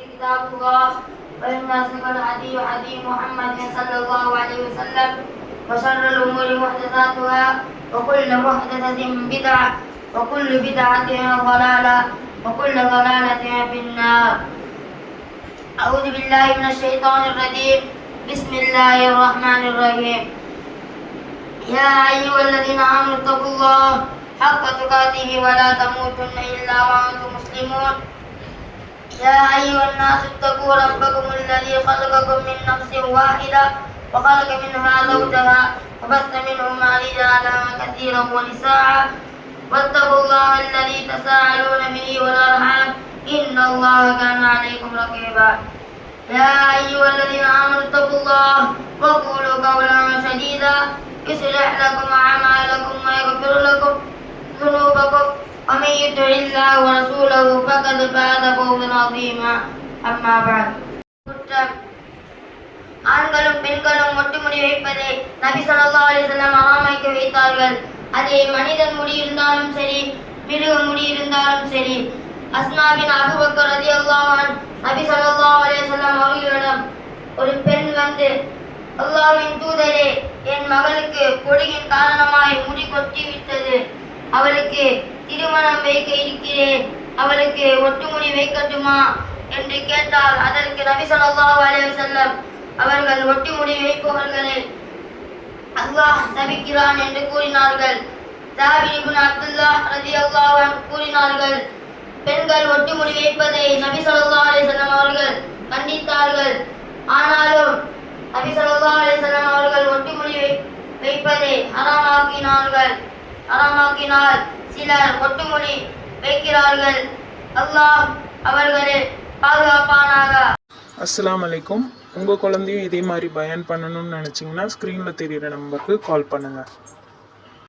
كتاب الله وإن أصدق الحديث حديث محمد صلى الله عليه وسلم وشر الأمور محدثاتها وكل محدثة بدعة وكل بدعة ضلالة وكل ضلالة في النار. أعوذ بالله من الشيطان الرجيم. بسم الله الرحمن الرحيم. يا أيها الذين آمنوا اتقوا الله حق تقاته ولا تموتن إلا وأنتم مسلمون. يا أيها الناس اتقوا ربكم الذي خلقكم من نفس واحدة وخلق منها زوجها وبث منهما رجالا كثيرا ونساء واتقوا الله الذي تساءلون به والأرحام إن الله كان عليكم رقيبا. يا أيها الذين آمنوا اتقوا الله وقولوا قولا سديدا يصلح لكم أعمالكم ويغفر لكم ذنوبكم ومن يطع الله ورسوله فقد فاز فوزا عظيما. أما بعد. ஆண்களும் பெண்களும் மொட்டுமுடி வைப்பதை நபி ஸல்லல்லாஹு அலைஹி வஸல்லம் ஆரம்பிக்க வைத்தார்கள். அது மனிதன் முடி இருந்தாலும் சரி, மிருக முடி இருந்தாலும் சரி. அஸ்மா பின் அபூ பக்கர் ரலியல்லாஹு அன்ஹு நபி ஸல்லல்லாஹு அலைஹி வஸல்லம் அவர்களிடம் ஒரு பெண் வந்து, அல்லாஹ்வின் தூதரே, என் மகளுக்கு பொடுகின் காரணமாய் முடி கொட்டிவிட்டது, அவளுக்கு திருமணம் வைக்க இருக்கிறேன், அவளுக்கு ஒட்டுமுடி வைக்கட்டுமா என்று கேட்டால் அதற்கு நபி ஸல்லல்லாஹு அலைஹி வஸல்லம் அவர்கள் ஒட்டுமுடி வைப்பவர்களை அல்லாஹ் சபிக்கிறான் என்று கூறினார்கள். ஜாபிர் இப்னு அப்துல்லாஹ் ரலியல்லாஹு அன்ஹு கூறினார்கள், பெண்கள் ஒட்டுமுடி வைப்பதை நபி ஸல்லல்லாஹு அலைஹி வஸல்லம் அவர்கள் கண்டித்தார்கள். ஆனாலும் நபி ஸல்லல்லாஹு அலைஹி வஸல்லம் அவர்கள் ஒட்டுமுடி வைப்பதை ஹராமாக்கினால் சிலர் ஒட்டுமுடி வைக்கிறார்கள். அல்லாஹ் அவர்களை பாதுகாப்பானாக. அஸ்ஸலாமு அலைக்கும். உங்கள் குழந்தையும் இதே மாதிரி பயான் பண்ணணும்னு நினச்சிங்கன்னா ஸ்க்ரீனில் தெரிகிற நம்பருக்கு கால் பண்ணுங்கள்.